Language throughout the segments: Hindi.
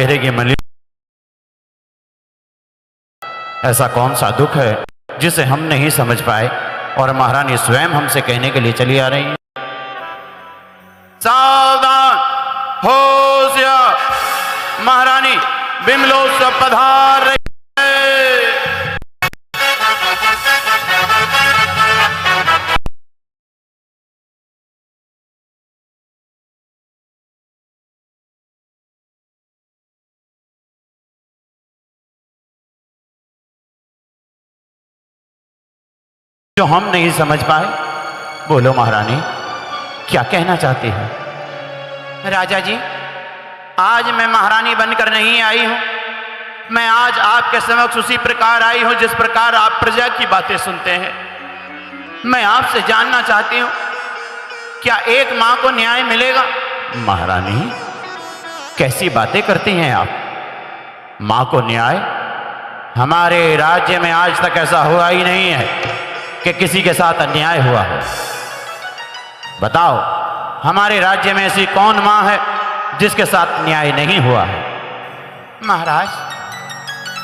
चेहरे की मलिन, ऐसा कौन सा दुख है जिसे हम नहीं समझ पाए और महारानी स्वयं हमसे कहने के लिए चली आ रही है। सावधान, होशियार, महारानी बिमलोत्सव पधार रही है। जो हम नहीं समझ पाए, बोलो महारानी क्या कहना चाहती है। राजा जी, आज मैं महारानी बनकर नहीं आई हूं। मैं आज आपके समक्ष उसी प्रकार आई हूं जिस प्रकार आप प्रजा की बातें सुनते हैं। मैं आपसे जानना चाहती हूं, क्या एक मां को न्याय मिलेगा? महारानी कैसी बातें करती हैं आप? मां को न्याय? हमारे राज्य में आज तक ऐसा हुआ ही नहीं है कि किसी के साथ अन्याय हुआ हो। बताओ, हमारे राज्य में ऐसी कौन मां है जिसके साथ न्याय नहीं हुआ है? महाराज,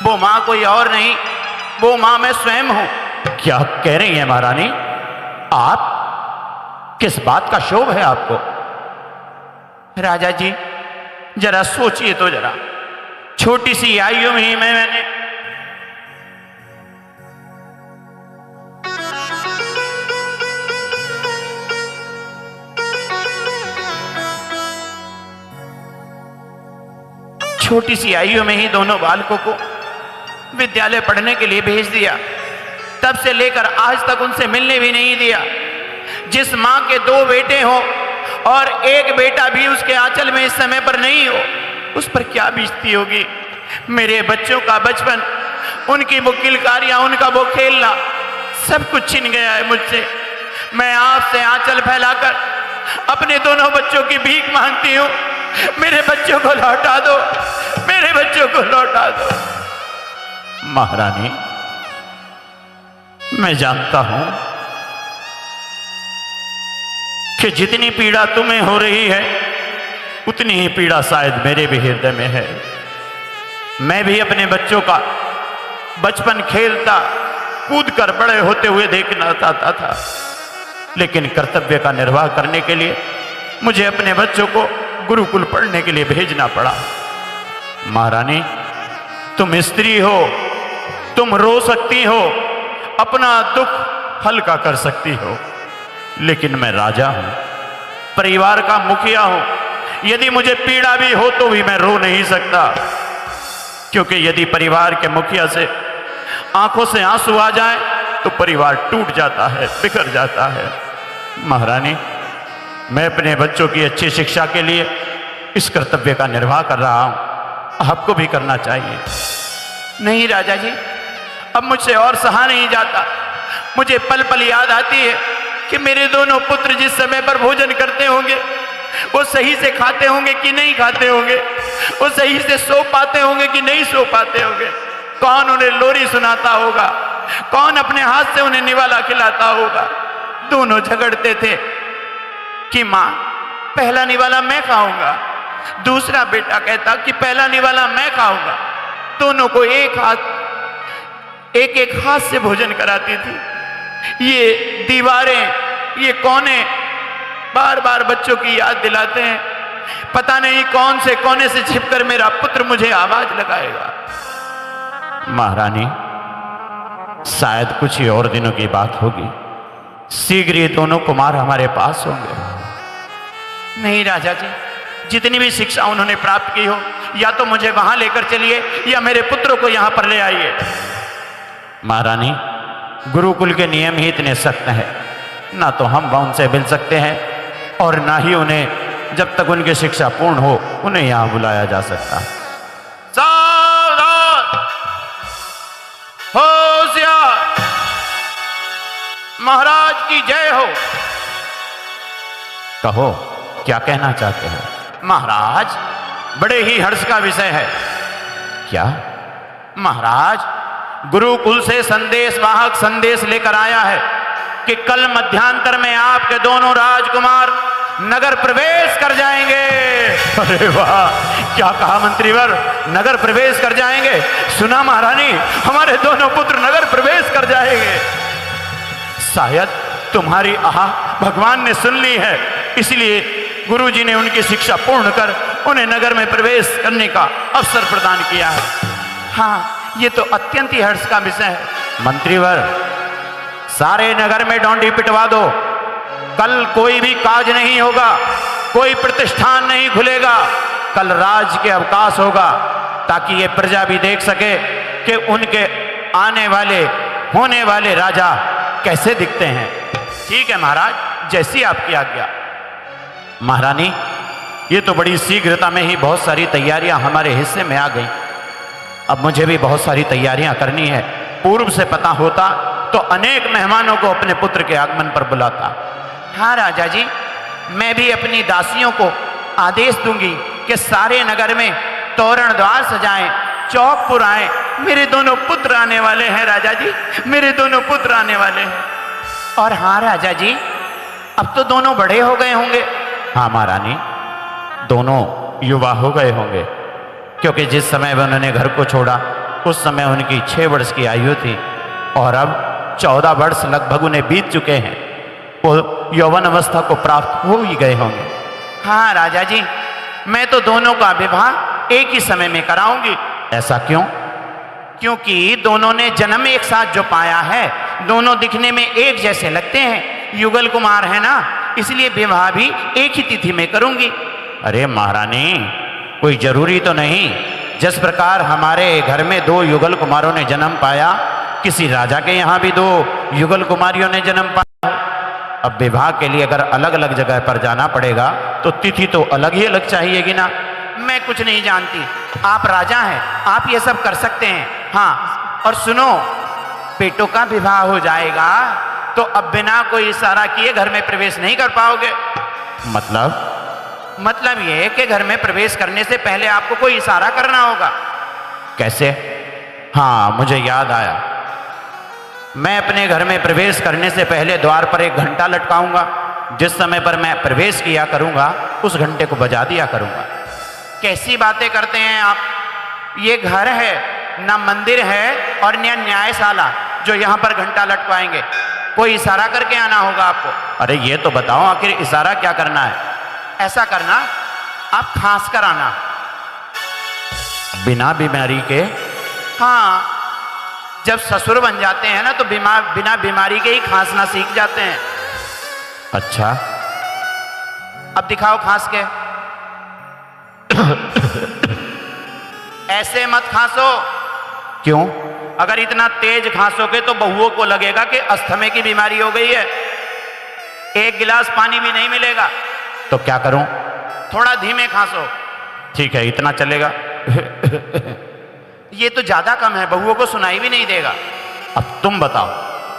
वो मां कोई और नहीं, वो मां मैं स्वयं हूं। क्या कह रही हैं महारानी? आप? किस बात का शोभ है आपको? राजा जी, जरा सोचिए तो जरा। छोटी सी आयु में ही मैंने छोटी सी आयु में ही दोनों बालकों को विद्यालय पढ़ने के लिए भेज दिया। तब से लेकर आज तक उनसे मिलने भी नहीं दिया। जिस मां के 2 बेटे हो और एक बेटा भी उसके आंचल में इस समय पर नहीं हो, उस पर क्या बीतती होगी। मेरे बच्चों का बचपन, उनकी वो किलकारियां, उनका वो खेलना, सब कुछ छिन गया है मुझसे। मैं आपसे आंचल फैलाकर अपने दोनों बच्चों की भीख मांगती हूं। मेरे बच्चों को लौटा दो, मेरे बच्चों को लौटा दो। महारानी, मैं जानता हूं कि जितनी पीड़ा तुम्हें हो रही है उतनी ही पीड़ा शायद मेरे भी हृदय में है। मैं भी अपने बच्चों का बचपन खेलता कूद कर बड़े होते हुए देखना चाहता था, लेकिन कर्तव्य का निर्वाह करने के लिए मुझे अपने बच्चों को गुरुकुल पढ़ने के लिए भेजना पड़ा। महारानी, तुम स्त्री हो, तुम रो सकती हो, अपना दुख हल्का कर सकती हो, लेकिन मैं राजा हूं, परिवार का मुखिया हूं। यदि मुझे पीड़ा भी हो तो भी मैं रो नहीं सकता, क्योंकि यदि परिवार के मुखिया से आंखों से आंसू आ जाए तो परिवार टूट जाता है, बिखर जाता है। महारानी, मैं अपने बच्चों की अच्छी शिक्षा के लिए इस कर्तव्य का निर्वाह कर रहा हूं, आपको भी करना चाहिए। नहीं राजा जी, अब मुझसे और सहा नहीं जाता। मुझे पल पल याद आती है कि मेरे दोनों पुत्र जिस समय पर भोजन करते होंगे वो सही से खाते होंगे कि नहीं खाते होंगे, वो सही से सो पाते होंगे कि नहीं सो पाते होंगे। कौन उन्हें लोरी सुनाता होगा, कौन अपने हाथ से उन्हें निवाला खिलाता होगा। दोनों झगड़ते थे कि मां पहला निवाला मैं खाऊंगा, दूसरा बेटा कहता कि पहला निवाला मैं खाऊंगा। दोनों को एक एक हाथ से भोजन कराती थी। ये दीवारें, ये कोने बार बार बच्चों की याद दिलाते हैं। पता नहीं कौन से कोने से छिपकर मेरा पुत्र मुझे आवाज लगाएगा। महारानी, शायद कुछ ही और दिनों की बात होगी, शीघ्र ये दोनों कुमार हमारे पास होंगे। नहीं राजा जी, जितनी भी शिक्षा उन्होंने प्राप्त की हो, या तो मुझे वहां लेकर चलिए या मेरे पुत्रों को यहां पर ले आइए। महारानी, गुरुकुल के नियम ही इतने सख्त हैं, ना तो हम उनसे मिल सकते हैं और ना ही उन्हें जब तक उनकी शिक्षा पूर्ण हो उन्हें यहां बुलाया जा सकता। सावधान, होशियार, महाराज की जय हो। कहो, क्या कहना चाहते हो? महाराज, बड़े ही हर्ष का विषय है। क्या? महाराज, गुरुकुल से संदेश वाहक संदेश लेकर आया है कि कल मध्यांतर में आपके दोनों राजकुमार नगर प्रवेश कर जाएंगे। अरे वाह, क्या कहा मंत्रीवर, नगर प्रवेश कर जाएंगे। सुना महारानी, हमारे दोनों पुत्र नगर प्रवेश कर जाएंगे। शायद तुम्हारी आह भगवान ने सुन ली है, इसलिए गुरुजी ने उनकी शिक्षा पूर्ण कर उन्हें नगर में प्रवेश करने का अवसर प्रदान किया है। हाँ, ये तो अत्यंत ही हर्ष का विषय है। मंत्रीवर, सारे नगर में डोंडी पिटवा दो। कल कोई भी काज नहीं होगा, कोई प्रतिष्ठान नहीं खुलेगा। कल राज के अवकाश होगा, ताकि ये प्रजा भी देख सके कि उनके आने वाले होने वाले राजा कैसे दिखते हैं। ठीक है महाराज, जैसी आपकी आज्ञा। महारानी, ये तो बड़ी शीघ्रता में ही बहुत सारी तैयारियां हमारे हिस्से में आ गई। अब मुझे भी बहुत सारी तैयारियां करनी है। पूर्व से पता होता तो अनेक मेहमानों को अपने पुत्र के आगमन पर बुलाता। हाँ राजा जी, मैं भी अपनी दासियों को आदेश दूंगी कि सारे नगर में तोरण द्वार सजाएं, चौक पुराएं। मेरे दोनों पुत्र आने वाले हैं राजा जी, मेरे दोनों पुत्र आने वाले हैं। और हाँ राजा जी, अब तो दोनों बड़े हो गए होंगे। हाँ महारानी, दोनों युवा हो गए होंगे, क्योंकि जिस समय वह उन्होंने घर को छोड़ा उस समय उनकी 6 वर्ष की आयु थी, और अब 14 वर्ष लगभग उन्हें बीत चुके हैं। वो यौवन अवस्था को प्राप्त हो ही गए होंगे। हाँ राजा जी, मैं तो दोनों का विवाह एक ही समय में कराऊंगी। ऐसा क्यों? क्योंकि दोनों ने जन्म एक साथ जो पाया है, दोनों दिखने में एक जैसे लगते हैं, युगल कुमार है ना, इसलिए विवाह भी एक ही तिथि में करूंगी। अरे महारानी, कोई जरूरी तो नहीं। जिस प्रकार हमारे घर में 2 युगल कुमारों ने जन्म पाया, किसी राजा के यहाँ भी 2 युगल कुमारियों ने जन्म पाया। अब विवाह के लिए अगर अलग अलग जगह पर जाना पड़ेगा तो तिथि तो अलग ही अलग चाहिएगी ना। मैं कुछ नहीं जानती, आप राजा हैं, आप ये सब कर सकते हैं। हाँ, और सुनो, बेटों का विवाह हो जाएगा तो अब बिना कोई इशारा किए घर में प्रवेश नहीं कर पाओगे। मतलब ये कि घर में प्रवेश करने से पहले आपको कोई इशारा करना होगा। कैसे? हाँ, मुझे याद आया। मैं अपने घर में प्रवेश करने से पहले द्वार पर एक घंटा लटकाऊंगा। जिस समय पर मैं प्रवेश किया करूंगा उस घंटे को बजा दिया करूंगा। कैसी बातें करते हैं आप? ये घर है ना, मंदिर है और न न्यायशाला जो यहाँ पर घंटा लटकाएंगे। कोई इशारा करके आना होगा आपको। अरे ये तो बताओ, आखिर इशारा क्या करना है? ऐसा करना, आप खांस कर आना बिना बीमारी के। हाँ, जब ससुर बन जाते हैं ना तो बिना बीमारी के ही खांसना सीख जाते हैं। अच्छा, अब दिखाओ खांस के। ऐसे मत खांसो। क्यों? अगर इतना तेज खांसोगे तो बहुओं को लगेगा कि अस्थमे की बीमारी हो गई है। एक गिलास पानी भी नहीं मिलेगा। तो क्या करूं? थोड़ा धीमे खांसो। ठीक है, इतना चलेगा। ये तो ज्यादा कम है, बहुओं को सुनाई भी नहीं देगा। अब तुम बताओ,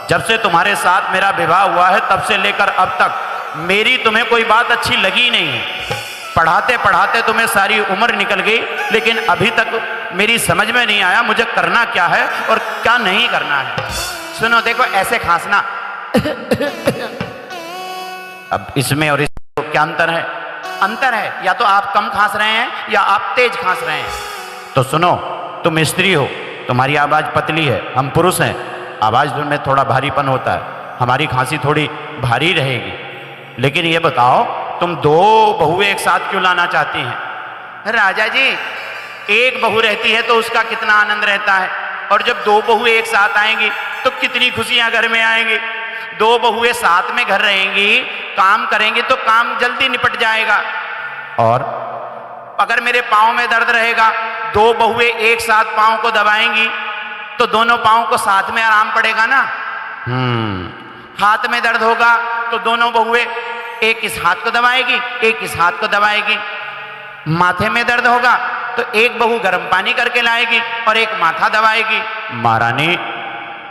जब से तुम्हारे साथ मेरा विवाह हुआ है तब से लेकर अब तक मेरी तुम्हें कोई बात अच्छी लगी नहीं है। पढ़ाते पढ़ाते तुम्हें सारी उम्र निकल गई, लेकिन अभी तक मेरी समझ में नहीं आया मुझे करना क्या है और क्या नहीं करना है। सुनो, देखो, ऐसे खांसना। अब इसमें और इसमें क्या अंतर है? अंतर है, या तो आप कम खांस रहे हैं या आप तेज खांस रहे हैं। तो सुनो, तुम स्त्री हो, तुम्हारी आवाज पतली है, हम पुरुष हैं, आवाज में थोड़ा भारीपन होता है, हमारी खांसी थोड़ी भारी रहेगी। लेकिन ये बताओ, तुम 2 बहुएं एक साथ क्यों लाना चाहती हैं? राजा जी, एक बहू रहती है तो उसका कितना आनंद रहता है, और जब 2 बहुएं एक साथ आएंगी तो कितनी खुशियां घर में आएंगी। 2 बहुएं साथ में घर रहेंगी, काम करेंगी तो काम जल्दी निपट जाएगा। और अगर मेरे पाँव में दर्द रहेगा, 2 बहुएं एक साथ पाँव को दबाएंगी तो दोनों पाँव को साथ में आराम पड़ेगा ना। हाथ में दर्द होगा तो दोनों बहुएं एक इस हाथ को दबाएगी, एक इस हाथ को दबाएगी। माथे में दर्द होगा तो एक बहू गर्म पानी करके लाएगी और एक माथा दबाएगी। महारानी,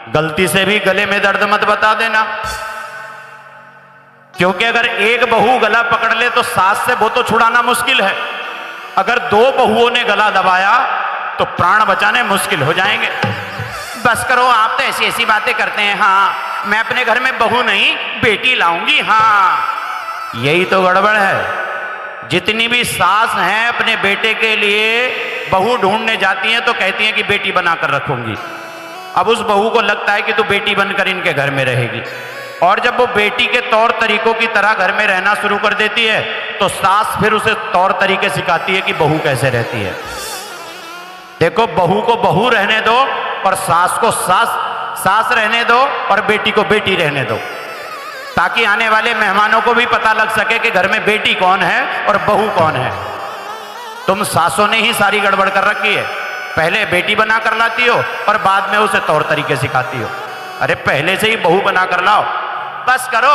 गलती से भी गले में दर्द मत बता देना, क्योंकि अगर एक बहू गला पकड़ ले तो सास से वो तो छुड़ाना मुश्किल है। अगर 2 बहुओं ने गला दबाया तो प्राण बचाने मुश्किल हो जाएंगे। बस करो, आप तो ऐसी ऐसी बातें करते हैं। हाँ, मैं अपने घर में बहू नहीं बेटी लाऊंगी। हाँ, यही तो गड़बड़ है। जितनी भी सास हैं अपने बेटे के लिए बहू ढूंढने जाती हैं तो कहती हैं कि बेटी बनाकर रखूंगी। अब उस बहू को लगता है कि तू बेटी बनकर इनके घर में रहेगी, और जब वो बेटी के तौर तरीकों की तरह घर में रहना शुरू कर देती है तो सास फिर उसे तौर तरीके सिखाती है कि बहू कैसे रहती है। देखो, बहू को बहू रहने दो और सास को सास रहने दो और बेटी को बेटी रहने दो, ताकि आने वाले मेहमानों को भी पता लग सके कि घर में बेटी कौन है और बहू कौन है। तुम सासों ने ही सारी गड़बड़ कर रखी है। पहले बेटी बना कर लाती हो और बाद में उसे तौर तरीके सिखाती हो। अरे पहले से ही बहू बना कर लाओ। बस करो,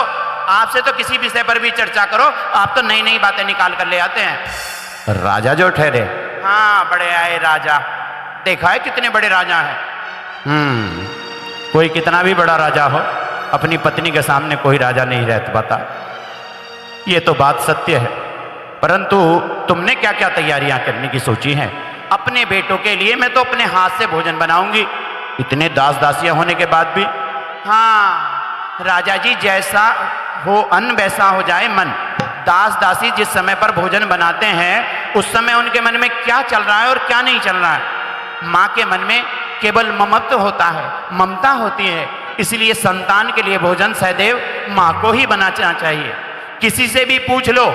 आपसे तो किसी विषय पर भी चर्चा करो, आप तो नई नई बातें निकाल कर ले आते हैं। राजा जो ठहरे, हाँ बड़े आए राजा। देखा है कितने बड़े राजा हैं। कोई कितना भी बड़ा राजा हो, अपनी पत्नी के सामने कोई राजा नहीं रह पाता। ये तो बात सत्य है। परंतु तुमने क्या क्या तैयारियां करने की सोची हैं? अपने बेटों के लिए मैं तो अपने हाथ से भोजन बनाऊंगी, इतने दास दासियां होने के बाद भी। हाँ राजा जी, जैसा हो अन्न वैसा हो जाए मन। दास दासी जिस समय पर भोजन बनाते हैं उस समय उनके मन में क्या चल रहा है और क्या नहीं चल रहा है। माँ के मन में केवल ममत्व होता है, ममता होती है। इसलिए संतान के लिए भोजन सदैव माँ को ही बनाना चाहिए। किसी से भी पूछ लो,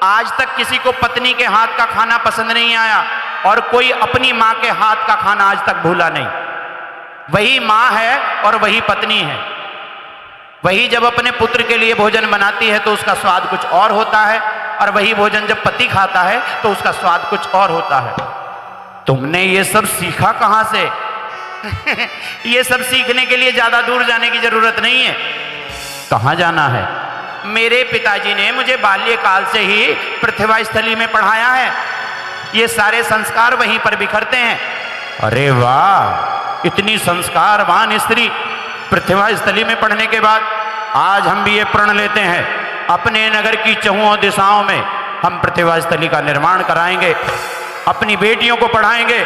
आज तक किसी को पत्नी के हाथ का खाना पसंद नहीं आया और कोई अपनी माँ के हाथ का खाना आज तक भूला नहीं। वही माँ है और वही पत्नी है। वही जब अपने पुत्र के लिए भोजन बनाती है तो उसका स्वाद कुछ और होता है, और वही भोजन जब पति खाता है तो उसका स्वाद कुछ और होता है। तुमने ये सब सीखा कहाँ से? ये सब सीखने के लिए ज्यादा दूर जाने की जरूरत नहीं है। कहाँ जाना है? मेरे पिताजी ने मुझे बाल्यकाल से ही पृथ्वी स्थली में पढ़ाया है। ये सारे संस्कार वहीं पर बिखरते हैं। अरे वाह, इतनी संस्कारवान स्त्री पृथ्वी स्थली में पढ़ने के बाद आज हम भी ये प्रण लेते हैं, अपने नगर की चहुओं दिशाओं में हम पृथ्वी स्थली का निर्माण कराएंगे, अपनी बेटियों को पढ़ाएंगे,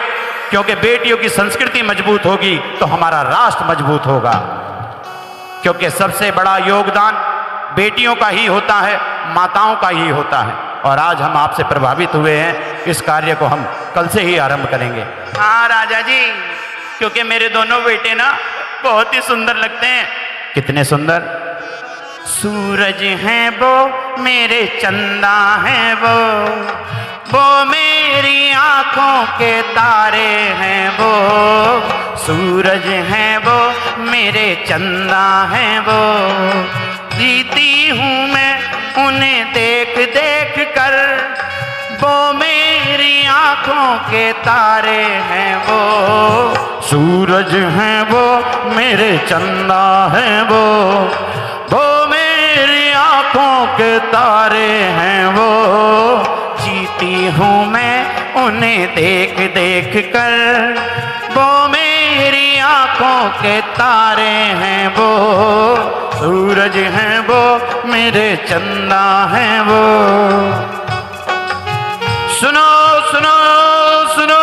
क्योंकि बेटियों की संस्कृति मजबूत होगी तो हमारा राष्ट्र मजबूत होगा। क्योंकि सबसे बड़ा योगदान बेटियों का ही होता है, माताओं का ही होता है। और आज हम आपसे प्रभावित हुए हैं, इस कार्य को हम कल से ही आरंभ करेंगे। हाँ राजा जी, क्योंकि मेरे दोनों बेटे ना बहुत ही सुंदर लगते हैं। कितने सुंदर? सूरज हैं वो मेरे चंदा हैं वो मेरी आंखों के तारे हैं वो। सूरज हैं वो मेरे चंदा हैं वो, जीती हूँ मैं उन्हें देख देख कर। वो मेरी आंखों के तारे हैं वो। सूरज हैं वो मेरे चंदा हैं वो मेरी आंखों के तारे हैं वो। जीती हूँ मैं उन्हें देख देख कर। वो मेरी आंखों के तारे हैं वो। सूरज हैं वो मेरे चंदा हैं वो। सुनो सुनो सुनो,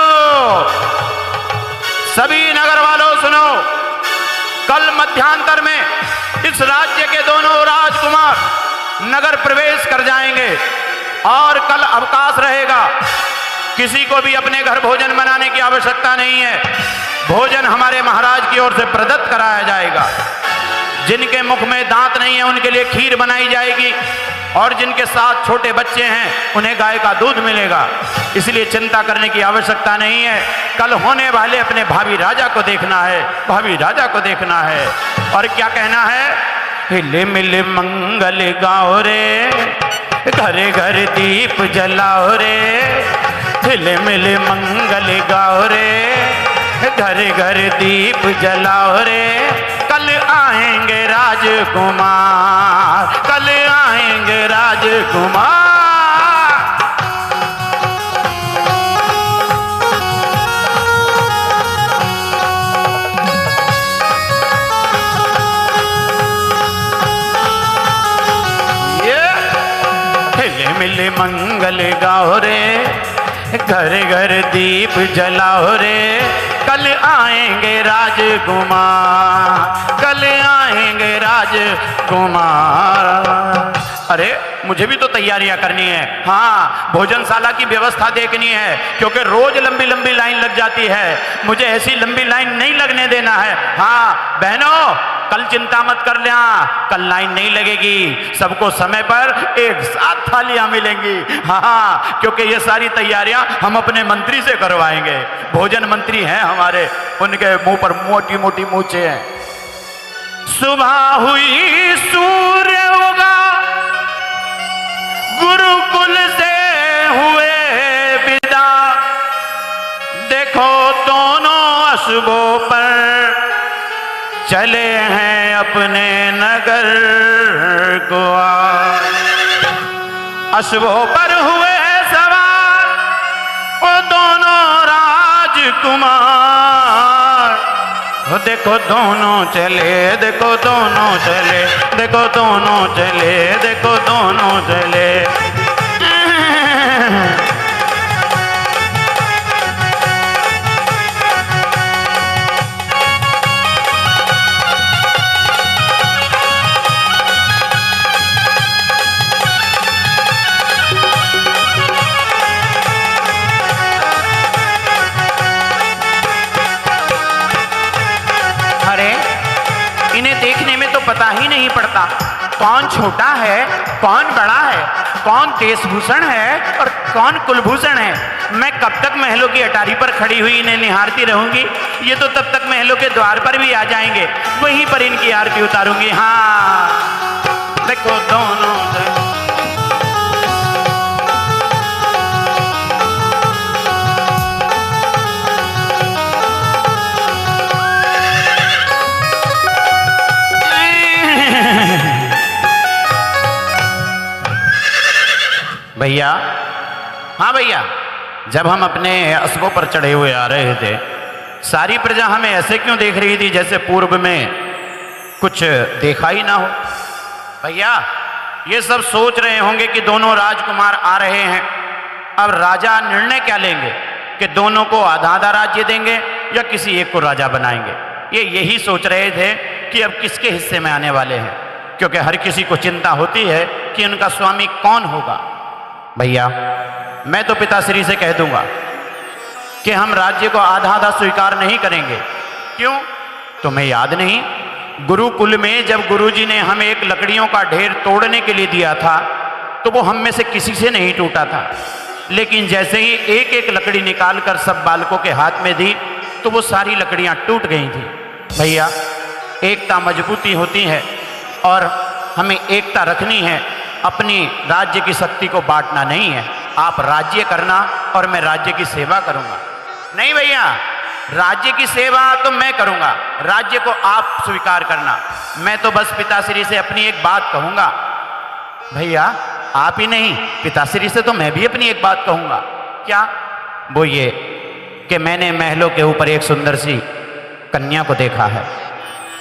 सभी नगर वालों सुनो, कल मध्यांतर में इस राज्य के दोनों राजकुमार नगर प्रवेश कर जाएंगे और कल अवकाश रहेगा। किसी को भी अपने घर भोजन बनाने की आवश्यकता नहीं है। भोजन हमारे महाराज की ओर से प्रदत्त कराया जाएगा। जिनके मुख में दांत नहीं है उनके लिए खीर बनाई जाएगी, और जिनके साथ छोटे बच्चे हैं उन्हें गाय का दूध मिलेगा। इसलिए चिंता करने की आवश्यकता नहीं है। कल होने वाले अपने भावी राजा को देखना है, भावी राजा को देखना है। और क्या कहना है? हिले मिले मंगल गाओ रे, घरे घर दीप जलाओ रे। हिले मिले मंगल गाओ रे, घरे घर दीप जलाओ रे। कल आएंगे राजकुमार, कल आएंगे राजकुमार। मिले मंगल गाओ रे, घर घर दीप जलाओ रे। कल आएंगे राजकुमार, कल आएंगे राजकुमार। अरे मुझे भी तो तैयारियां करनी है। हाँ, भोजनशाला की व्यवस्था देखनी है, क्योंकि रोज लंबी लंबी लाइन लग जाती है। मुझे ऐसी लंबी लाइन नहीं लगने देना है। हाँ बहनों, कल चिंता मत कर लेना, कल लाइन नहीं लगेगी, सबको समय पर एक साथ थालियां मिलेंगी। हाँ, क्योंकि ये सारी तैयारियां हम अपने मंत्री से करवाएंगे। भोजन मंत्री हैं हमारे, उनके मुंह पर मोटी मोटी मूछें हैं। सुबह हुई सूर्य उगा, गुरुकुल से हुए विदा, देखो दोनों अशुभों पर चले हैं अपने नगर को। अशुभों पर हुए सवार वो दोनों राजकुमार, देखो दोनों चले, देखो दोनों चले, देखो दोनों चले, देखो दोनों चले। पता ही नहीं पड़ता कौन छोटा है, कौन बड़ा है, कौन केशभूषण है और कौन कुलभूषण है। मैं कब तक महलों की अटारी पर खड़ी हुई इन्हें निहारती रहूंगी? ये तो तब तक महलों के द्वार पर भी आ जाएंगे, वहीं पर इनकी आरती उतारूंगी। हाँ देखो दोनों भैया। हाँ भैया, जब हम अपने अश्वों पर चढ़े हुए आ रहे थे, सारी प्रजा हमें ऐसे क्यों देख रही थी जैसे पूर्व में कुछ देखा ही ना हो। भैया ये सब सोच रहे होंगे कि दोनों राजकुमार आ रहे हैं, अब राजा निर्णय क्या लेंगे कि दोनों को आधा आधा राज्य देंगे या किसी एक को राजा बनाएंगे। ये यही सोच रहे थे कि अब किसके हिस्से में आने वाले हैं, क्योंकि हर किसी को चिंता होती है कि उनका स्वामी कौन होगा। भैया मैं तो पिताश्री से कह दूंगा कि हम राज्य को आधा आधा स्वीकार नहीं करेंगे। क्यों? तुम्हें याद नहीं, गुरुकुल में जब गुरुजी ने हमें एक लकड़ियों का ढेर तोड़ने के लिए दिया था तो वो हम में से किसी से नहीं टूटा था, लेकिन जैसे ही एक एक लकड़ी निकालकर सब बालकों के हाथ में दी तो वो सारी लकड़ियां टूट गई थी। भैया एकता मजबूती होती है और हमें एकता रखनी है, अपनी राज्य की शक्ति को बांटना नहीं है। आप राज्य करना और मैं राज्य की सेवा करूंगा। नहीं भैया, राज्य की सेवा तो मैं करूंगा, राज्य को आप स्वीकार करना। मैं तो बस पिताश्री से अपनी एक बात कहूंगा। भैया आप ही नहीं, पिताश्री से तो मैं भी अपनी एक बात कहूंगा। क्या? वो ये कि मैंने महलों के ऊपर एक सुंदर सी कन्या को देखा है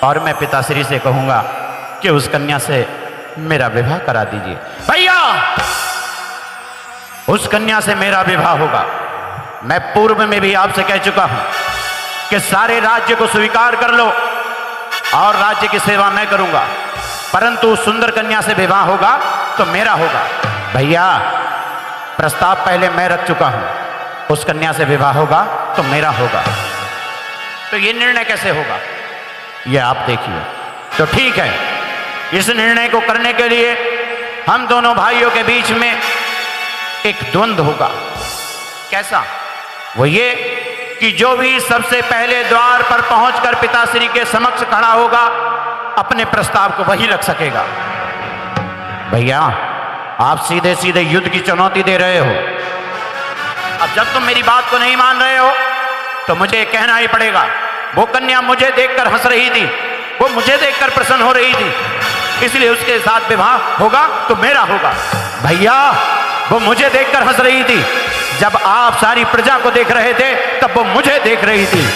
और मैं पिताश्री से कहूंगा कि उस कन्या से मेरा विवाह करा दीजिए। भैया उस कन्या से मेरा विवाह होगा। मैं पूर्व में भी आपसे कह चुका हूं कि सारे राज्य को स्वीकार कर लो और राज्य की सेवा मैं करूंगा, परंतु उस सुंदर कन्या से विवाह होगा तो मेरा होगा। भैया प्रस्ताव पहले मैं रख चुका हूं, उस कन्या से विवाह होगा तो मेरा होगा। तो ये निर्णय कैसे होगा ये आप देखिए। तो ठीक है, इस निर्णय को करने के लिए हम दोनों भाइयों के बीच में एक द्वंद्व होगा। कैसा? वो ये कि जो भी सबसे पहले द्वार पर पहुंचकर पिताश्री के समक्ष खड़ा होगा अपने प्रस्ताव को वही रख सकेगा। भैया आप सीधे सीधे युद्ध की चुनौती दे रहे हो। अब जब तुम मेरी बात को नहीं मान रहे हो तो मुझे कहना ही पड़ेगा। वो कन्या मुझे देखकर हंस रही थी, वो मुझे देखकर प्रसन्न हो रही थी, इसलिए उसके साथ विवाह होगा तो मेरा होगा। भैया वो मुझे देखकर हंस रही थी, जब आप सारी प्रजा को देख रहे थे तब वो मुझे देख रही थी।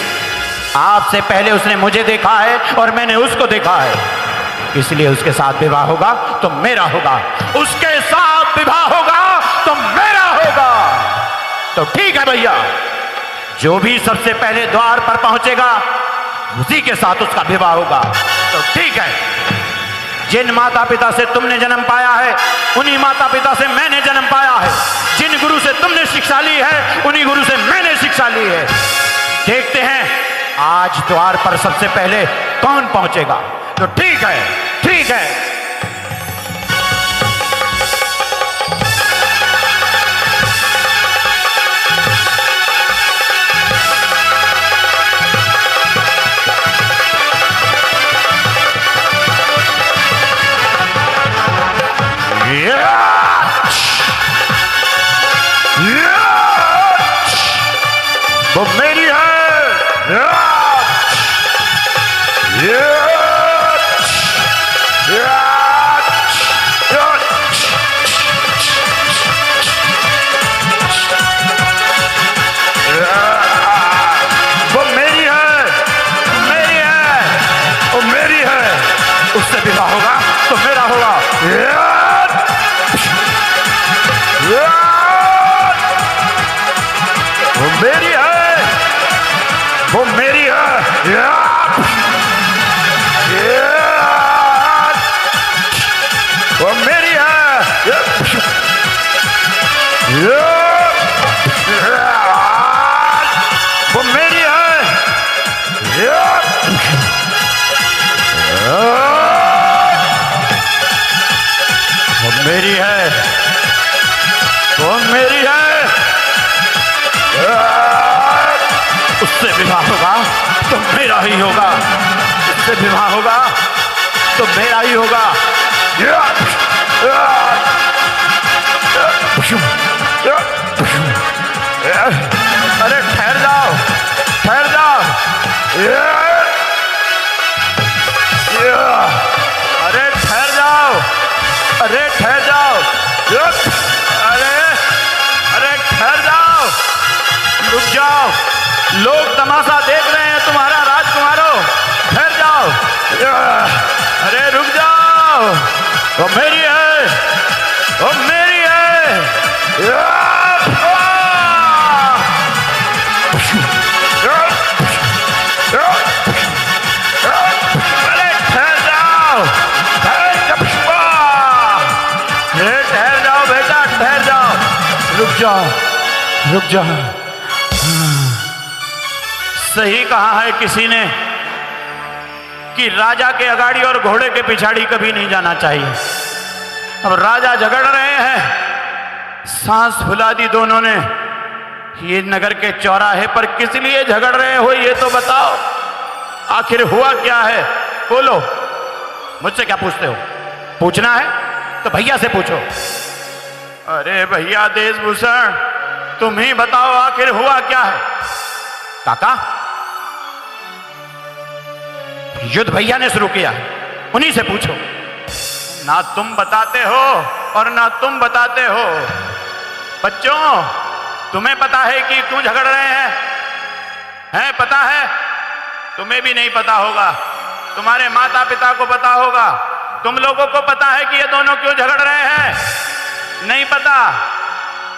आपसे पहले उसने मुझे देखा है और मैंने उसको देखा है, इसलिए उसके साथ विवाह होगा तो मेरा होगा। उसके साथ विवाह होगा तो मेरा होगा। तो ठीक है भैया, जो भी सबसे पहले द्वार पर पहुंचेगा उसी के साथ उसका विवाह होगा। तो ठीक है, जिन माता पिता से तुमने जन्म पाया है उन्हीं माता पिता से मैंने जन्म पाया है। जिन गुरु से तुमने शिक्षा ली है उन्हीं गुरु से मैंने शिक्षा ली है। देखते हैं आज द्वार पर सबसे पहले कौन पहुंचेगा। तो ठीक है, ठीक है। वो मेरी है। वो मेरी है, मेरी है, वो मेरी है। उससे विवाह होगा तो मेरा होगा। वो मेरी है, वो मेरी है। वो मेरी है। वो मेरी है। वो मेरी है, वो मेरी है। उससे विवाह होगा तो मेरा ही होगा। उससे विवाह होगा तो मेरा ही होगा। अरे ठहर जाओ, ठहर जाओ। अरे ठहर जाओ, अरे ठहर जाओ। अरे अरे ठहर जाओ, रुक जाओ। लोग तमाशा देख रहे हैं तुम्हारा राजकुमारों, ठहर जाओ। अरे रुक जाओ। वो मेरी है, वो मेरी है। अरे ठहर जाओ, ठहर जाओ बेटा, ठहर जाओ। रुक जाओ, रुक जाओ। सही कहा है किसी ने कि राजा के अगाड़ी और घोड़े के पिछाड़ी कभी नहीं जाना चाहिए। अब राजा झगड़ रहे हैं, सांस फुला दी दोनों ने। ये नगर के चौराहे पर किस लिए झगड़ रहे हो ये तो बताओ। आखिर हुआ क्या है, बोलो। मुझसे क्या पूछते हो? पूछना है तो भैया से पूछो। अरे भैया देशभूषण, तुम ही बताओ आखिर हुआ क्या है। काका, युद्ध भैया ने शुरू किया, उन्हीं से पूछो। ना तुम बताते हो और ना तुम बताते हो। बच्चों, तुम्हें पता है कि क्यों झगड़ रहे हैं? हैं, पता है? तुम्हें भी नहीं पता होगा, तुम्हारे माता पिता को पता होगा। तुम लोगों को पता है कि ये दोनों क्यों झगड़ रहे हैं? नहीं पता?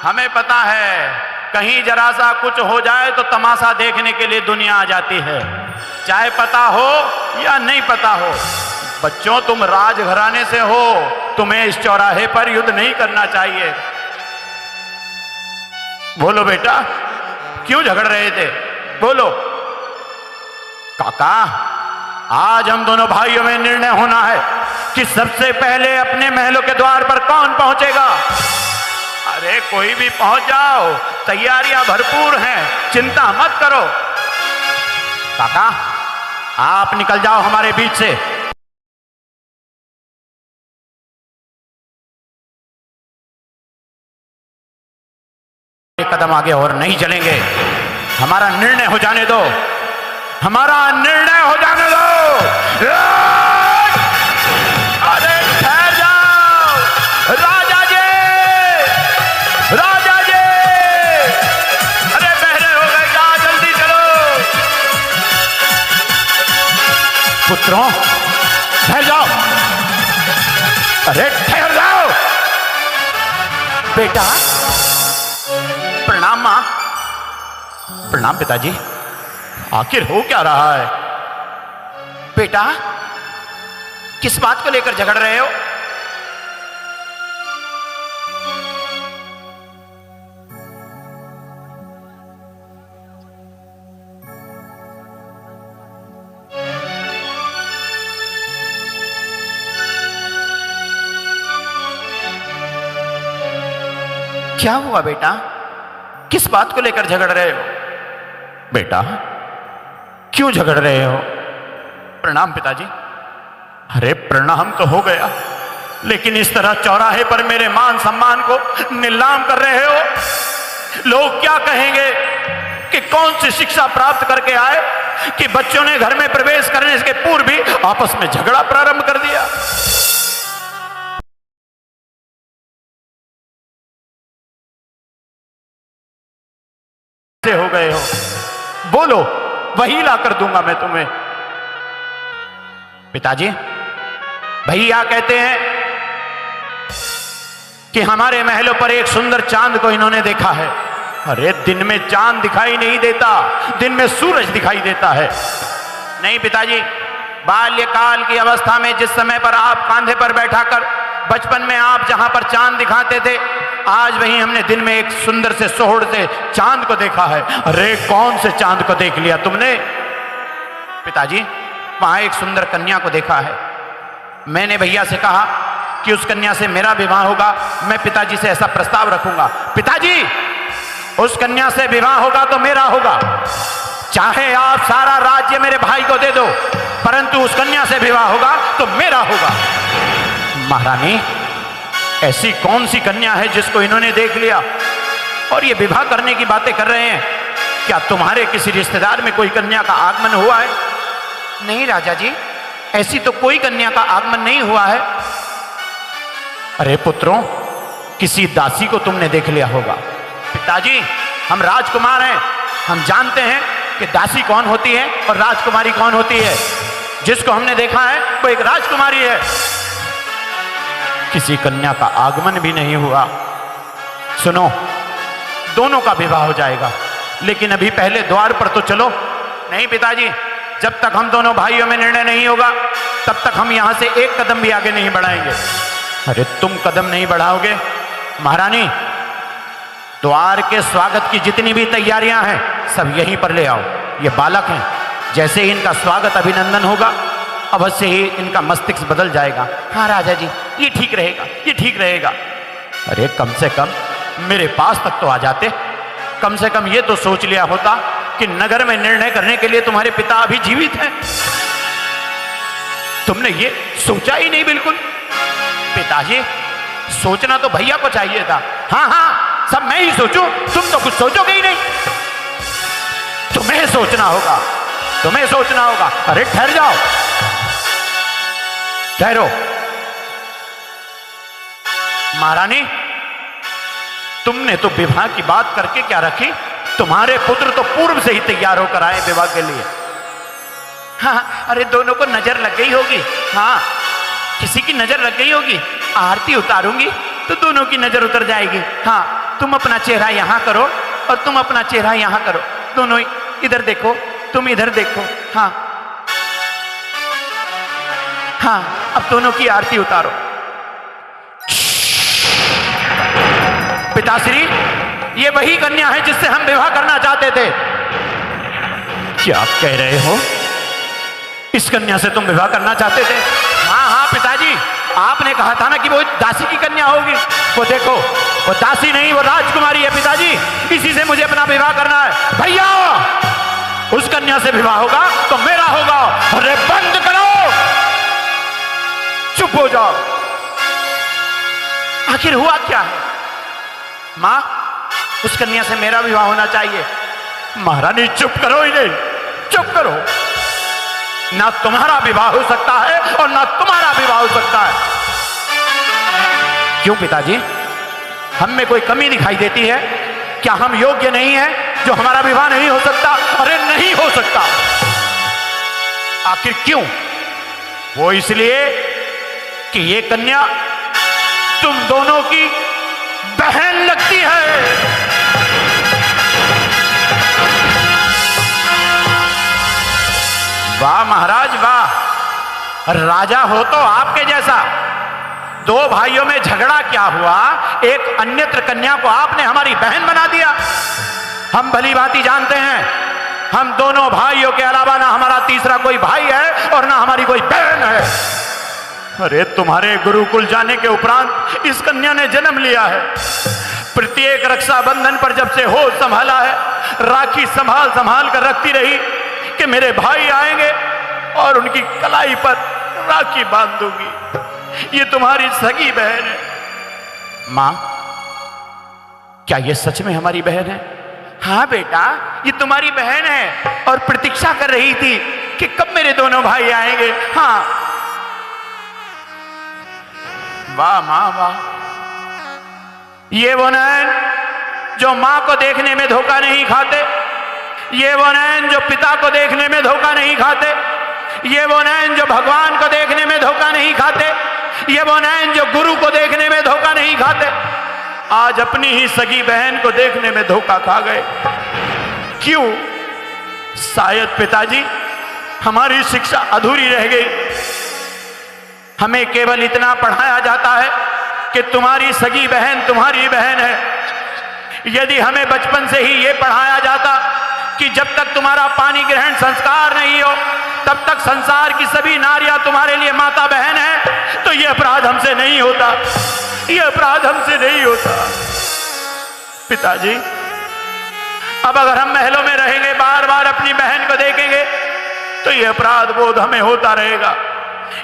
हमें पता है। कहीं जरा सा कुछ हो जाए तो तमाशा देखने के लिए दुनिया आ जाती है, चाहे पता हो या नहीं पता हो। बच्चों, तुम राजघराने से हो, तुम्हें इस चौराहे पर युद्ध नहीं करना चाहिए। बोलो बेटा, क्यों झगड़ रहे थे? बोलो। काका, आज हम दोनों भाइयों में निर्णय होना है कि सबसे पहले अपने महलों के द्वार पर कौन पहुंचेगा। अरे कोई भी पहुंच जाओ, तैयारियां भरपूर हैं, चिंता मत करो। काका, आप निकल जाओ हमारे बीच से। एक कदम आगे और नहीं चलेंगे। हमारा निर्णय हो जाने दो, हमारा निर्णय हो जाने दो। अरे ठहर जाओ राजा जी, राजा जी। अरे बहरे हो गए क्या? जल्दी चलो। पुत्रों, ठहर जाओ। अरे ठहर जाओ। बेटा, प्रणाम मां। प्रणाम पिताजी। आखिर हो क्या रहा है? बेटा, किस बात को लेकर झगड़ रहे हो? क्या हुआ बेटा? किस बात को लेकर झगड़ रहे हो? बेटा, क्यों झगड़ रहे हो? प्रणाम पिताजी। अरे प्रणाम तो हो गया, लेकिन इस तरह चौराहे पर मेरे मान सम्मान को नीलाम कर रहे हो। लोग क्या कहेंगे कि कौन सी शिक्षा प्राप्त करके आए कि बच्चों ने घर में प्रवेश करने के पूर्व भी आपस में झगड़ा प्रारंभ कर दिया। हो गए हो, बोलो, वही ला कर दूंगा मैं तुम्हें। पिताजी, भैया कहते हैं कि हमारे महलों पर एक सुंदर चांद को इन्होंने देखा है। अरे दिन में चांद दिखाई नहीं देता, दिन में सूरज दिखाई देता है। नहीं पिताजी, बाल्यकाल की अवस्था में जिस समय पर आप कांधे पर बैठाकर बचपन में आप जहां पर चांद दिखाते थे, आज वहीं हमने दिन में एक सुंदर से सोहड़ से चांद को देखा है। अरे कौन से चांद को देख लिया तुमने? पिताजी, वहां एक सुंदर कन्या को देखा है। मैंने भैया से कहा कि उस कन्या से मेरा विवाह होगा। मैं पिताजी से ऐसा प्रस्ताव रखूंगा। पिताजी, उस कन्या से विवाह होगा तो मेरा होगा। चाहे आप सारा राज्य मेरे भाई को दे दो, परंतु उस कन्या से विवाह होगा तो मेरा होगा। महारानी, ऐसी कौन सी कन्या है जिसको इन्होंने देख लिया और ये विवाह करने की बातें कर रहे हैं? क्या तुम्हारे किसी रिश्तेदार में कोई कन्या का आगमन हुआ है? नहीं राजा जी, ऐसी तो कोई कन्या का आगमन नहीं हुआ है। अरे पुत्रों, किसी दासी को तुमने देख लिया होगा। पिताजी, हम राजकुमार हैं, हम जानते हैं कि दासी कौन होती है और राजकुमारी कौन होती है। जिसको हमने देखा है वो एक राजकुमारी है। किसी कन्या का आगमन भी नहीं हुआ। सुनो, दोनों का विवाह हो जाएगा, लेकिन अभी पहले द्वार पर तो चलो। नहीं पिताजी, जब तक हम दोनों भाइयों में निर्णय नहीं होगा तब तक हम यहां से एक कदम भी आगे नहीं बढ़ाएंगे। अरे तुम कदम नहीं बढ़ाओगे? महारानी, द्वार के स्वागत की जितनी भी तैयारियां हैं सब यहीं पर ले आओ। ये बालक हैं, जैसे ही इनका स्वागत अभिनंदन होगा अवश्य ही इनका मस्तिष्क बदल जाएगा। हाँ राजा जी, ये ठीक रहेगा, ये ठीक रहेगा। अरे कम से कम मेरे पास तक तो आ जाते। कम से कम ये तो सोच लिया होता कि नगर में निर्णय करने के लिए तुम्हारे पिता अभी जीवित हैं। तुमने ये सोचा ही नहीं बिल्कुल। पिताजी, सोचना तो भैया को चाहिए था। हाँ हाँ, सब मैं ही सोचूं, तुम तो कुछ सोचोगे ही नहीं। तुम्हें सोचना होगा, तुम्हें सोचना होगा। अरे ठहर जाओ, ठहरो। महारानी, तुमने तो विवाह की बात करके क्या रखी? तुम्हारे पुत्र तो पूर्व से ही तैयार होकर आए विवाह के लिए। हाँ, अरे दोनों को नजर लग गई होगी। हाँ, किसी की नजर लग गई होगी। आरती उतारूंगी तो दोनों की नजर उतर जाएगी। हाँ, तुम अपना चेहरा यहां करो और तुम अपना चेहरा यहां करो। दोनों इधर देखो, तुम इधर देखो। हाँ हाँ, अब दोनों की आरती उतारो। पिताश्री, ये वही कन्या है जिससे हम विवाह करना चाहते थे। क्या कह रहे हो? इस कन्या से तुम विवाह करना चाहते थे? हाँ हाँ पिताजी, आपने कहा था ना कि वो दासी की कन्या होगी। वो देखो, वो दासी नहीं, वो राजकुमारी है पिताजी। इसी से मुझे अपना विवाह करना है। भैया, उस कन्या से विवाह होगा तो मेरा होगा। अरे बंद करो, चुप हो जाओ। आखिर हुआ क्या है? मां, उस कन्या से मेरा विवाह होना चाहिए। महारानी चुप करो, इन्हें चुप करो। ना तुम्हारा विवाह हो सकता है और ना तुम्हारा विवाह हो सकता है। क्यों पिताजी, हम में कोई कमी दिखाई देती है? क्या हम योग्य नहीं हैं जो हमारा विवाह नहीं हो सकता? अरे नहीं हो सकता। आखिर क्यों? वो इसलिए कि ये कन्या तुम दोनों की बहन लगती है। वाह महाराज वाह, राजा हो तो आपके जैसा। दो भाइयों में झगड़ा क्या हुआ, एक अन्यत्र कन्या को आपने हमारी बहन बना दिया। हम भली भांति जानते हैं हम दोनों भाइयों के अलावा ना हमारा तीसरा कोई भाई है और ना हमारी कोई बहन है। अरे तुम्हारे गुरुकुल जाने के उपरांत इस कन्या ने जन्म लिया है। प्रत्येक रक्षाबंधन पर जब से होश संभाला है, राखी संभाल संभाल कर रखती रही कि मेरे भाई आएंगे और उनकी कलाई पर राखी बांध दूंगी। ये तुम्हारी सगी बहन है। मां, क्या ये सच में हमारी बहन है? हाँ बेटा, ये तुम्हारी बहन है और प्रतीक्षा कर रही थी कि कब मेरे दोनों भाई आएंगे। हाँ। वाह मां वाह, ये वो नैन जो मां को देखने में धोखा नहीं खाते, ये वो नैन जो पिता को देखने में धोखा नहीं खाते, ये वो नैन जो भगवान को देखने में धोखा नहीं खाते, ये वो नैन जो गुरु को देखने में धोखा नहीं खाते, आज अपनी ही सगी बहन को देखने में धोखा खा गए। क्यों? शायद पिताजी हमारी शिक्षा अधूरी रह गई। हमें केवल इतना पढ़ाया जाता है कि तुम्हारी सगी बहन तुम्हारी बहन है। यदि हमें बचपन से ही ये पढ़ाया जाता कि जब तक तुम्हारा पानी ग्रहण संस्कार नहीं हो तब तक संसार की सभी नारियां तुम्हारे लिए माता बहन है, तो यह अपराध हमसे नहीं होता, यह अपराध हमसे नहीं होता। पिताजी, अब अगर हम महलों में रहेंगे, बार बार अपनी बहन को देखेंगे, तो यह अपराध बोध हमें होता रहेगा।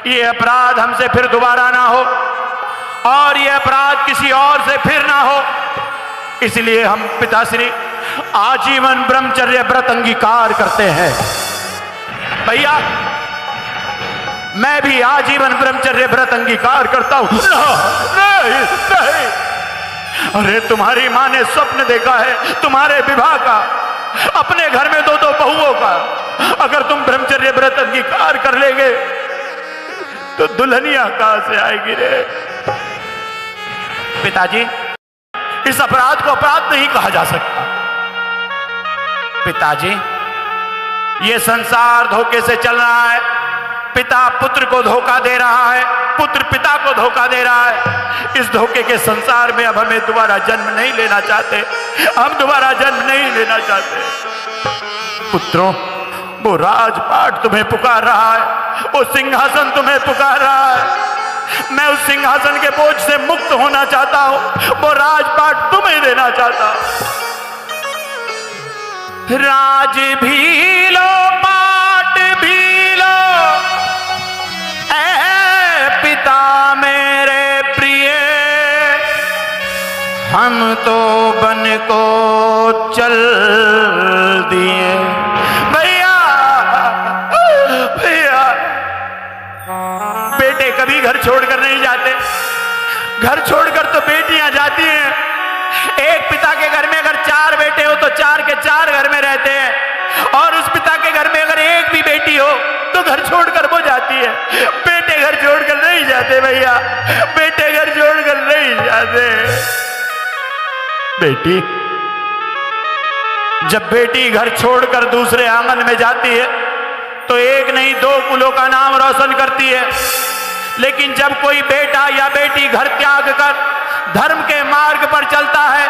यह अपराध हमसे फिर दोबारा ना हो और यह अपराध किसी और से फिर ना हो। इसलिए हम पिताश्री आजीवन ब्रह्मचर्य व्रत अंगीकार करते हैं। भैया, मैं भी आजीवन ब्रह्मचर्य व्रत अंगीकार करता हूं। नहीं, नहीं। अरे तुम्हारी मां ने स्वप्न देखा है तुम्हारे विवाह का, अपने घर में दो दो बहुओं का। अगर तुम ब्रह्मचर्य व्रत अंगीकार कर लेंगे तो दुल्हनिया कहां से आएगी रे? पिताजी, इस अपराध को अपराध नहीं कहा जा सकता। पिताजी, यह संसार धोखे से चल रहा है। पिता पुत्र को धोखा दे रहा है, पुत्र पिता को धोखा दे रहा है। इस धोखे के संसार में अब हमें दोबारा जन्म नहीं लेना चाहते, हम दोबारा जन्म नहीं लेना चाहते। पुत्रों, वो राजपाट तुम्हें पुकार रहा है, वो सिंहासन तुम्हें पुकार रहा है। मैं उस सिंहासन के बोझ से मुक्त होना चाहता हूं, वो राजपाट तुम्हें देना चाहता हूं। राज भी लो, पाट भी लो, ऐ पिता मेरे प्रिय, हम तो बन को चल दिए। भैया, भैया, बेटे कभी घर छोड़कर नहीं जाते। घर छोड़कर तो बेटियां जाती हैं। एक पिता के घर में अगर 4 बेटे हो तो 4 के 4 घर में रहते हैं, और उस पिता के घर में अगर एक भी बेटी हो तो घर छोड़कर वो जाती है। बेटे घर छोड़कर नहीं जाते भैया, बेटे घर छोड़कर नहीं जाते। बेटी, जब बेटी घर छोड़कर दूसरे आंगन में जाती है तो एक नहीं 2 कुलों का नाम रोशन करती है। लेकिन जब कोई बेटा या बेटी घर त्याग कर धर्म के मार्ग पर चलता है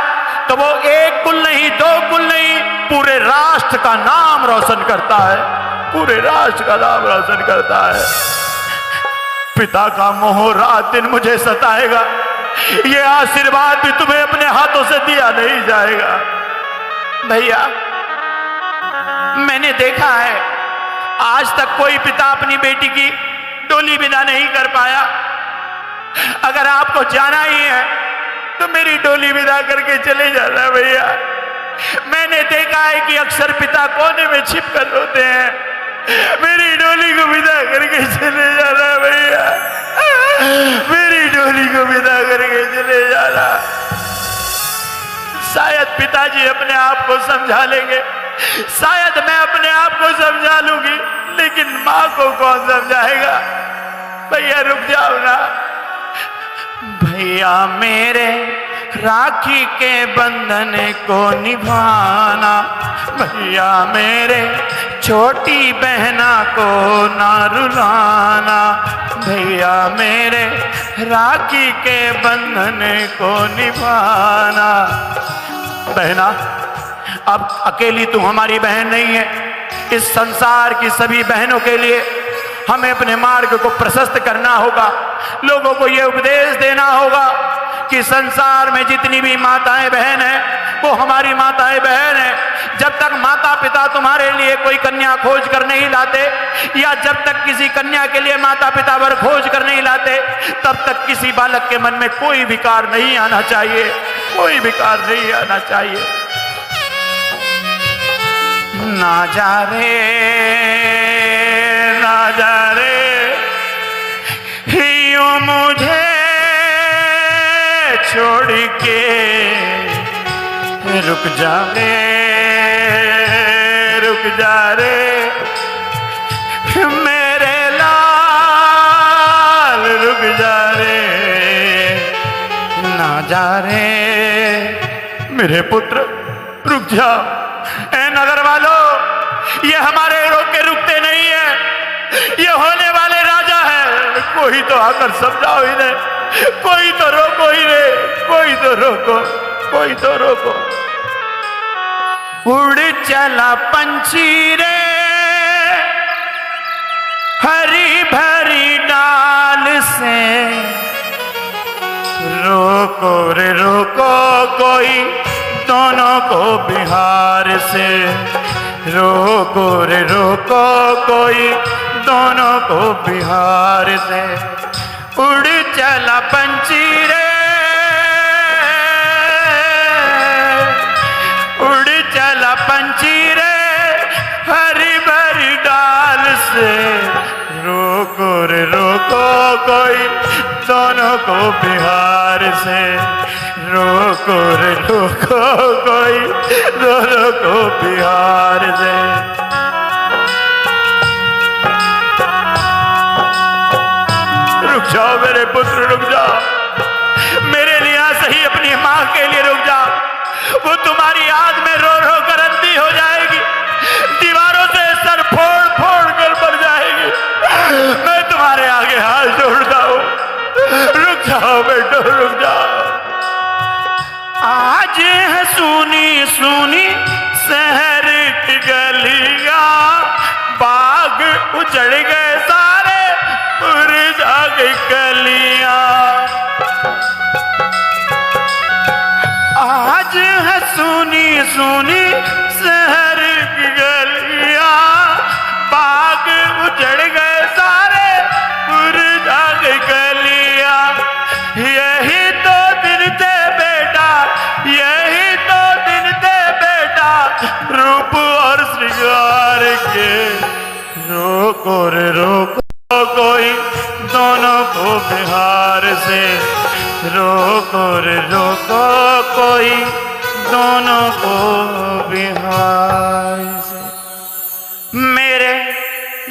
तो वो 1 कुल नहीं, 2 कुल नहीं, पूरे राष्ट्र का नाम रोशन करता है, पूरे राष्ट्र का नाम रोशन करता है। पिता का मोह रात दिन मुझे सताएगा, ये आशीर्वाद भी तुम्हें अपने हाथों से दिया नहीं जाएगा। भैया, मैंने देखा है आज तक कोई पिता अपनी बेटी की डोली विदा नहीं कर पाया। अगर आपको जाना ही है तो मेरी डोली विदा करके चले जाना भैया। मैंने देखा है कि अक्सर पिता कोने में छिप कर रोते हैं। मेरी डोली को विदा करके चले जाना भैया, मेरी डोली को विदा करके चले जाना। शायद पिताजी अपने आप को समझा लेंगे, शायद मैं अपने आप को समझा लूंगी, लेकिन मां को कौन समझाएगा? भैया रुक जाओ ना। भैया मेरे राखी के बंधन को निभाना, भैया मेरे छोटी बहना को ना रुलाना, भैया मेरे राखी के बंधन को निभाना। बहना, अब अकेली तू हमारी बहन नहीं है। इस संसार की सभी बहनों के लिए हमें अपने मार्ग को प्रशस्त करना होगा। लोगों को यह उपदेश देना होगा कि संसार में जितनी भी माताएं बहन हैं वो हमारी माताएं बहन हैं। जब तक माता पिता तुम्हारे लिए कोई कन्या खोज कर नहीं लाते, या जब तक किसी कन्या के लिए माता पिता वर खोज कर नहीं लाते, तब तक किसी बालक के मन में कोई विकार नहीं आना चाहिए, कोई विकार नहीं आना चाहिए। ना जा रे, ना जा रे, यूं मुझे छोड़ के रुक जा रे, रुक जा रे, मेरे लाल रुक जा रे, ना जा रे मेरे पुत्र, रुक जा। ए नगर वालों, ये हमारे रोक के रुकते नहीं है, ये होने वाले राजा है। कोई तो आकर समझाओ इन्हें, कोई तो रोको इन्हें, कोई तो रोको, कोई तो रोको। उड़ चला पंछी रे हरी भरी डाल से, रोको रे रोको कोई दोनों को बिहार से, रोको रे रोको कोई दोनों को बिहार से। उड़ चला पंछी रे, उड़ चला पंछी रे हरी भरी डाल से, रोको रे रोको कोई दोनों को बिहार से, रोको रे रोको कोई दोनों को बिहार से। रुक जाओ मेरे पुत्र, रुक जाओ, मेरे लिए सही अपनी माँ के लिए रुक जाओ। वो तुम्हारी याद में रो रो कर अंधी हो जाएगी, दीवारों से सर फोड़ फोड़ कर मर जाएगी। मैं तुम्हारे आगे हाथ जोड़ता हूँ, रुक जाओ बेटो, रुक जाओ। आज है सूनी सूनी शहर की गलियां, बाग उजड़ गए सारे, मुरझा गई कलियां। आज है सूनी सूनी शहर की गलियां, बाग उजड़ गए सारे, मुरझा गई कलियां। यही तो दिन थे बेटा, यही तो दिन थे बेटा, रूप और श्रृंगार के, रोको रे रोको कोई दोनों को बिहार से, रोको रे रोको कोई दोनों को बिहार से। मेरे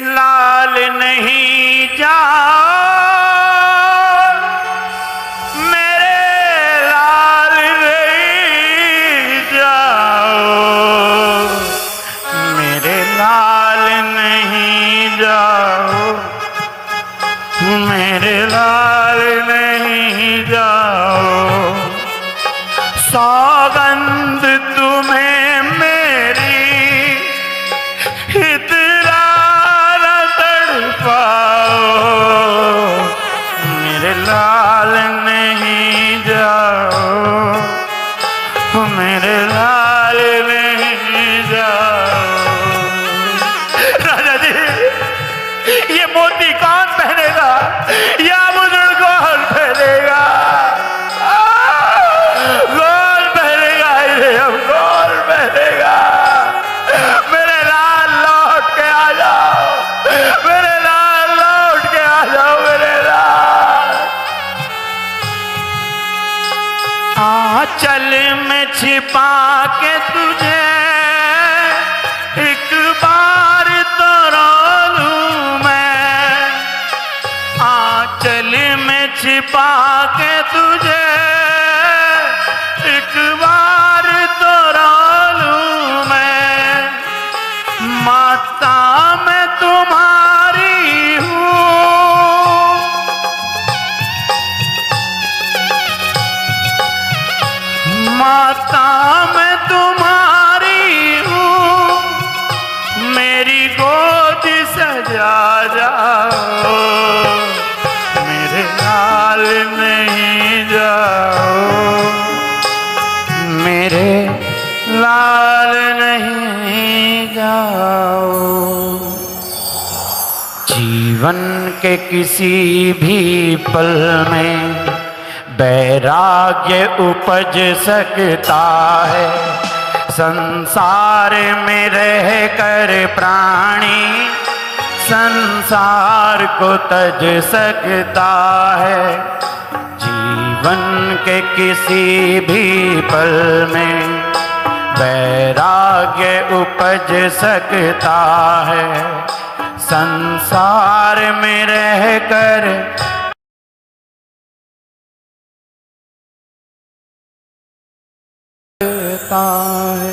लाल नहीं जाओ, मेरे लाल नहीं जाओ, मेरे लाल नहीं जाओ, मेरे लाल नहीं जाओ। सौगंध तुम्हें मेरी, इतना न तड़पाओ, मेरे लाल नहीं जाओ, मेरे लाल नहीं जाओ। राजा जी, ये मोती कौन पहनेगा, या मुजुड़ कौन पहनेगा, कौन पहनेगा इसे, हम कौन पहनेगा। मेरे लाल लौट के आ जाओ, मेरे लाल लौट के आ जाओ, मेरे लाल। आंचल में छिपा के तुझे एक बार तो रो लूं मैं, आंचल में छिपा के तुझे एक बार तो रो लूं मैं। माँ माता मैं तुम्हारी हूँ, माता मैं तुम्हारी हूँ, मेरी गोद सजा जाओ, मेरे लाल नहीं जाओ, मेरे लाल नहीं जाओ। जीवन के किसी भी पल में वैराग्य उपज सकता है, संसार में रह कर प्राणी संसार को तज सकता है। जीवन के किसी भी पल में वैराग्य उपज सकता है, संसार में रहकर सकता है।